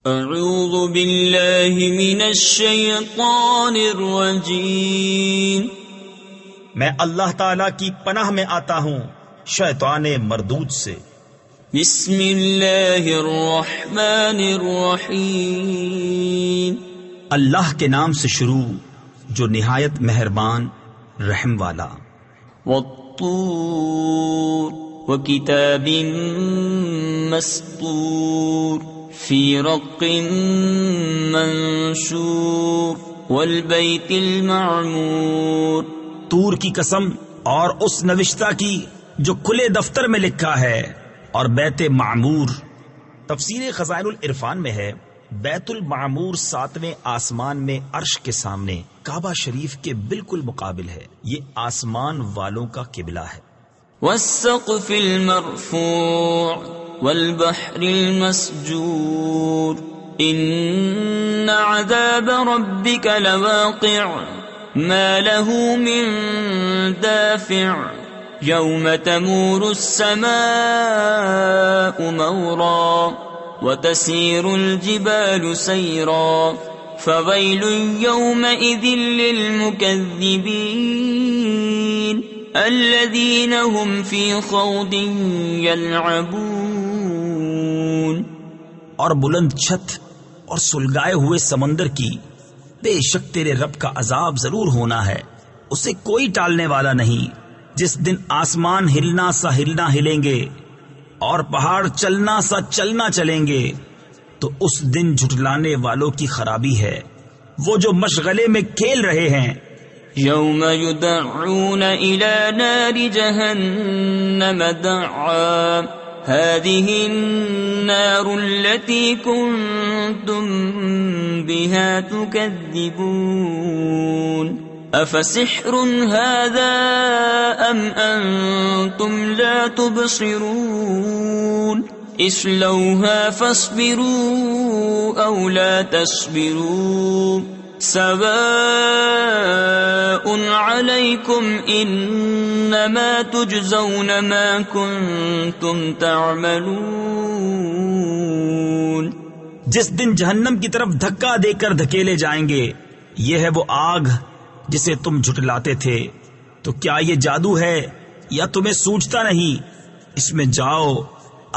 اعوذ باللہ من الشیطان الرجیم، میں اللہ تعالی کی پناہ میں آتا ہوں شیطان مردود سے۔ بسم اللہ الرحمن الرحیم، اللہ کے نام سے شروع جو نہایت مہربان رحم والا۔ والطور وکتاب مسطور فی رق منشور والبیت المعمور۔ طور کی قسم اور اس نوشتہ کی جو کھلے دفتر میں لکھا ہے، اور بیت معمور۔ تفسیر خزائن العرفان میں ہے بیت المعمور 7ویں آسمان میں عرش کے سامنے کعبہ شریف کے بالکل مقابل ہے، یہ آسمان والوں کا قبلہ ہے۔ والسقف المرفوع والبحر المسجور ان عذاب ربك لواقع ما له من دافع يوم تمور السماء مورا وتسير الجبال سيرا فويل يومئذ للمكذبين الذين هم في خوض يلعبون۔ اور بلند چھت اور سلگائے ہوئے سمندر کی، بے شک تیرے رب کا عذاب ضرور ہونا ہے، اسے کوئی ٹالنے والا نہیں۔ جس دن آسمان ہلنا سا ہلنا ہلیں گے اور پہاڑ چلنا سا چلنا چلیں گے، تو اس دن جھٹلانے والوں کی خرابی ہے، وہ جو مشغلے میں کھیل رہے ہیں۔ یوم یدعون الى نار جہنم دعا هذه النار التي كنتم بها تكذبون افسحر هذا ام انتم لا تبصرون اصلوها فاصبروا او لا تصبروا سواء عليكم انما تجزون ما كنتم تعملون۔ جس دن جہنم کی طرف دھکا دے کر دھکیلے جائیں گے، یہ ہے وہ آگ جسے تم جھٹلاتے تھے، تو کیا یہ جادو ہے یا تمہیں سوچتا نہیں؟ اس میں جاؤ،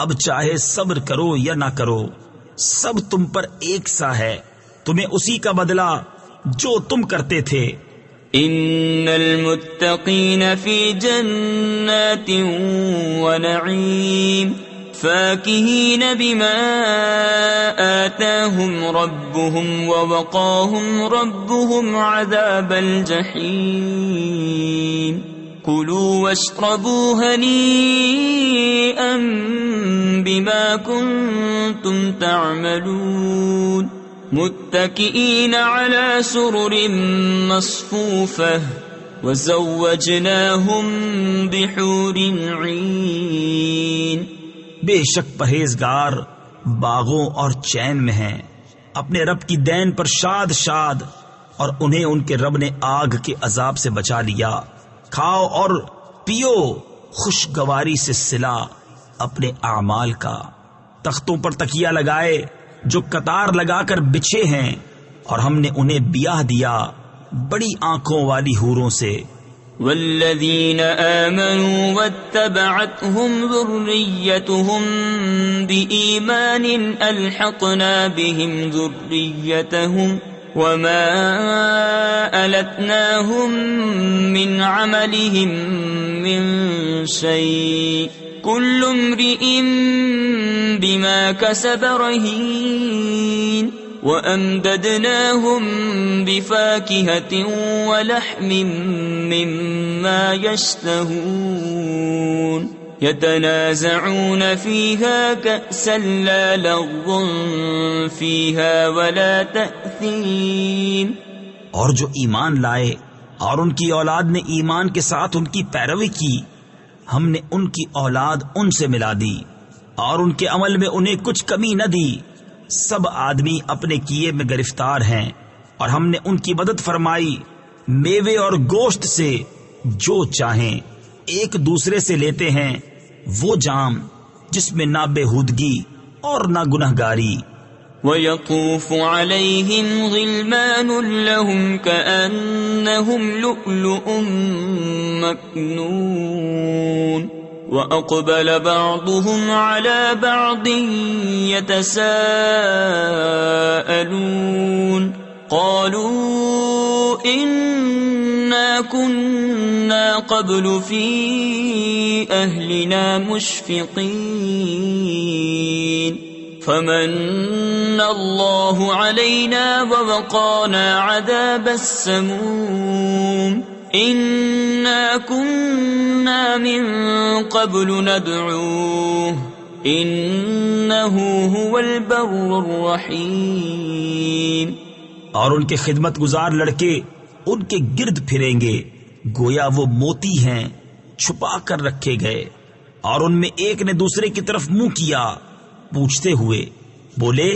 اب چاہے صبر کرو یا نہ کرو، سب تم پر ایک سا ہے، تمہیں اسی کا بدلہ جو تم کرتے تھے۔ ان المتقین فی جنات ونعیم فاکہین بما آتاہم ربهم ووقاہم ربهم عذاب الجحیم کلوا واشربوا ہنیئا بما کنتم تعملون متکئین علی سرر مصفوفہ وزوجناہم بحور عین۔ بے شک پرہیزگار باغوں اور چین میں ہیں، اپنے رب کی دین پر شاد شاد، اور انہیں ان کے رب نے آگ کے عذاب سے بچا لیا۔ کھاؤ اور پیو خوشگواری سے صلہ اپنے اعمال کا۔ تختوں پر تکیہ لگائے جو قطار لگا کر بچھے ہیں، اور ہم نے انہیں بیاہ دیا بڑی آنکھوں والی حوروں سے۔ والذین آمنوا واتبعتهم ذريتهم بإيمان ألحقنا بهم ذريتهم وما ألتناهم من عملهم من شيء كل امرئ بما كسب رهين وأمددناهم بفاكهة ولحم مما يشتهون يتنازعون فيها كأسا لا لغو فيها ولا تأثيم۔ اور جو ایمان لائے اور ان کی اولاد نے ایمان کے ساتھ ان کی پیروی کی، ہم نے ان کی اولاد ان سے ملا دی اور ان کے عمل میں انہیں کچھ کمی نہ دی۔ سب آدمی اپنے کیے میں گرفتار ہیں، اور ہم نے ان کی مدد فرمائی میوے اور گوشت سے جو چاہیں۔ ایک دوسرے سے لیتے ہیں وہ جام جس میں نہ بےہودگی اور نہ گنہگاری، وَيَطُوفُ عَلَيْهِمْ غِلْمَانٌ لَهُمْ كَأَنَّهُمْ لُؤْلُؤٌ مَكْنُونٌ وَأَقْبَلَ بَعْضُهُمْ عَلَى بَعْضٍ يَتَسَاءَلُونَ قَالُوا إِنَّا كُنَّا قَبْلُ فِي أَهْلِنَا مُشْفِقِينَ فمن الله علينا ووقانا عذاب السموم إنا كنا من قبل ندعوه إنه هو البر الرحيم. اور ان کے خدمت گزار لڑکے ان کے گرد پھریں گے گویا وہ موتی ہیں چھپا کر رکھے گئے، اور ان میں ایک نے دوسرے کی طرف منہ کیا پوچھتے ہوئے بولے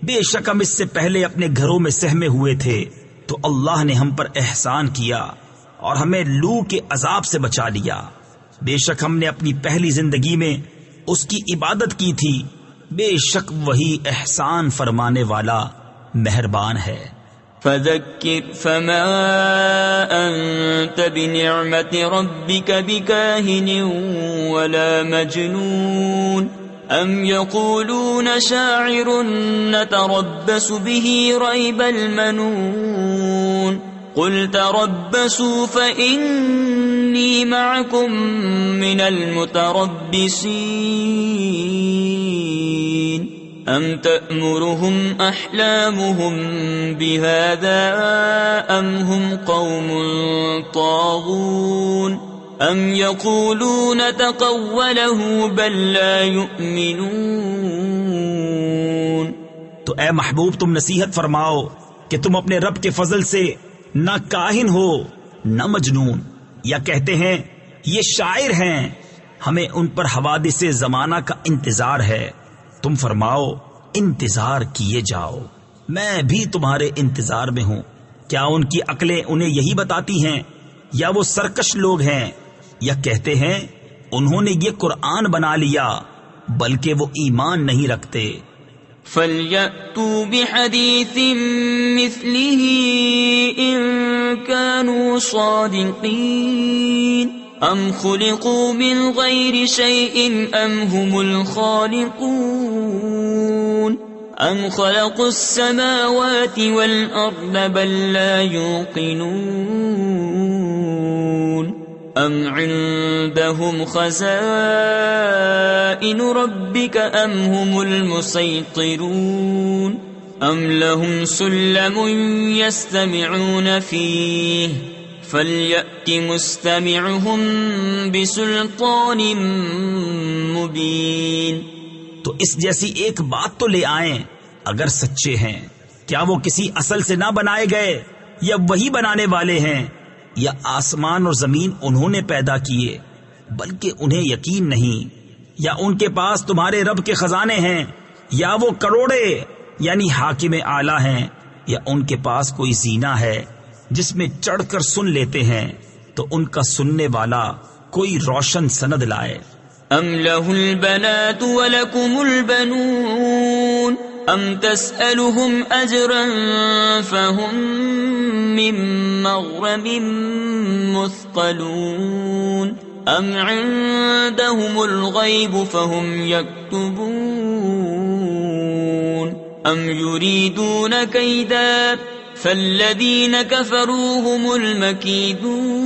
بے شک ہم اس سے پہلے اپنے گھروں میں سہمے ہوئے تھے تو اللہ نے ہم پر احسان کیا اور ہمیں لو کے عذاب سے بچا لیا. بے شک ہم نے اپنی پہلی زندگی میں اس کی عبادت کی تھی، بے شک وہی احسان فرمانے والا مہربان ہے. فذكر فما أنت بنعمة ربك بكاهن ولا مجنون أم يقولون شاعر نتربص به ريب المنون قل تربصوا فإني معكم من المتربصين أم تأمرهم أحلامهم بهذا أم هم قوم طاغون أم يقولون تقوله بل لا يؤمنون. تو اے محبوب تم نصیحت فرماؤ کہ تم اپنے رب کے فضل سے نہ کاہن ہو نہ مجنون، یا کہتے ہیں یہ شاعر ہیں ہمیں ان پر حوادث زمانہ کا انتظار ہے. تم فرماؤ انتظار کیے جاؤ، میں بھی تمہارے انتظار میں ہوں. کیا ان کی عقلیں انہیں یہی بتاتی ہیں، یا وہ سرکش لوگ ہیں، یا کہتے ہیں انہوں نے یہ قرآن بنا لیا بلکہ وہ ایمان نہیں رکھتے. فَلْيَأْتُوا بِحَدِيثٍ مِثْلِهِ إِن كَانُوا صَادِقِينَ أَمْ خُلِقُوا مِنْ غَيْرِ شَيْءٍ أَمْ هُمُ الْخَالِقُونَ أَمْ خَلَقُوا السَّمَاوَاتِ وَالْأَرْضَ بَل لَّا يُوقِنُونَ أَمْ عِندَهُمْ خَزَائِنُ رَبِّكَ أَمْ هُمُ الْمُسَيْطِرُونَ أَمْ لَهُمْ سُلَّمٌ يَسْتَمِعُونَ فِيهِ فَلْيَأْتِ مُسْتَمِعُهُمْ بِسُلْطَانٍ مُبِينٍ. تو اس جیسی ایک بات تو لے آئیں اگر سچے ہیں. کیا وہ کسی اصل سے نہ بنائے گئے، یا وہی بنانے والے ہیں، یا آسمان اور زمین انہوں نے پیدا کیے بلکہ انہیں یقین نہیں. یا ان کے پاس تمہارے رب کے خزانے ہیں، یا وہ کروڑے یعنی حاکم اعلیٰ ہیں، یا ان کے پاس کوئی زینہ ہے جس میں چڑھ کر سن لیتے ہیں تو ان کا سننے والا کوئی روشن سند لائے. ام له البنات ولكم البنون ام تسألهم اجرا فهم من مغرم مثقلون ام عندهم الغيب فهم يكتبون ام يريدون كيدا فالذين كفروا هم المكيدون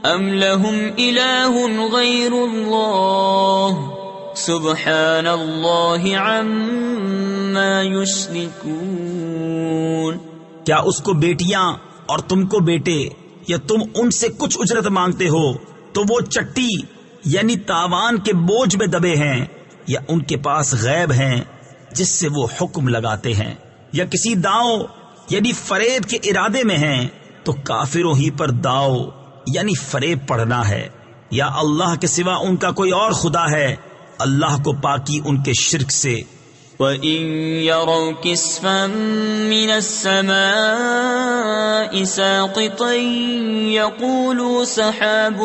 ام لهم اله غير الله سبحان الله عما يشركون. کیا اس کو بیٹیاں اور تم کو بیٹے، یا تم ان سے کچھ اجرت مانگتے ہو تو وہ چٹی یعنی تاوان کے بوجھ میں دبے ہیں، یا ان کے پاس غیب ہیں جس سے وہ حکم لگاتے ہیں، یا کسی داؤ یعنی فریب کے ارادے میں ہیں تو کافروں ہی پر داؤ یعنی فریب پڑھنا ہے، یا اللہ کے سوا ان کا کوئی اور خدا ہے، اللہ کو پاکی ان کے شرک سے. وَإِن يَرَوْا كِسْفًا مِّنَ السَّمَاءِ سَاقِطًا يَقُولُوا سَحَابٌ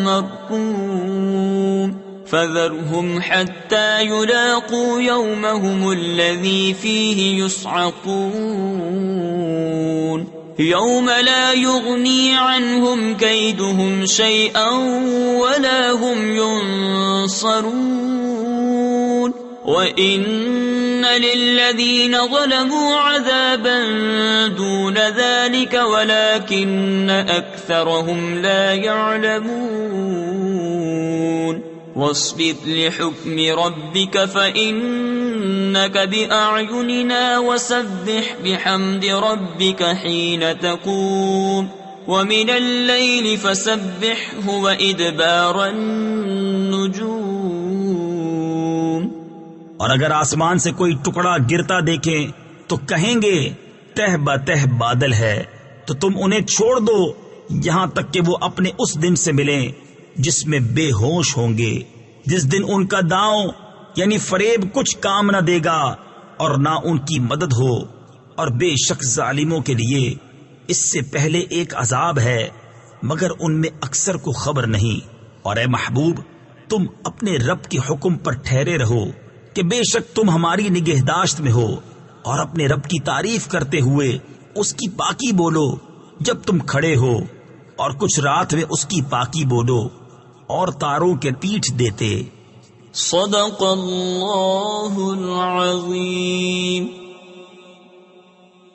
مَّرْكُومٌ فذرهم حتى يلاقوا يومهم الذي فيه يصعقون يوم لا يغني عنهم كيدهم شيئا ولا هم ينصرون وإن للذين ظلموا عذابا دون ذلك ولكن أكثرهم لا يعلمون واصبر لحكم ربك فإنك بأعيننا وسبح بحمد ربك حين تقوم ومن الليل فسبحه وإدبار النجوم. اور اگر آسمان سے کوئی ٹکڑا گرتا دیکھیں تو کہیں گے تہ بتہ بادل ہے، تو تم انہیں چھوڑ دو یہاں تک کہ وہ اپنے اس دن سے ملیں جس میں بے ہوش ہوں گے، جس دن ان کا داؤں یعنی فریب کچھ کام نہ دے گا اور نہ ان کی مدد ہو. اور بے شک ظالموں کے لیے اس سے پہلے ایک عذاب ہے مگر ان میں اکثر کو خبر نہیں. اور اے محبوب تم اپنے رب کے حکم پر ٹھہرے رہو کہ بے شک تم ہماری نگہداشت میں ہو، اور اپنے رب کی تعریف کرتے ہوئے اس کی پاکی بولو جب تم کھڑے ہو، اور کچھ رات میں اس کی پاکی بولو اور تاروں کے پیٹھ دیتے. صدق اللہ العظیم.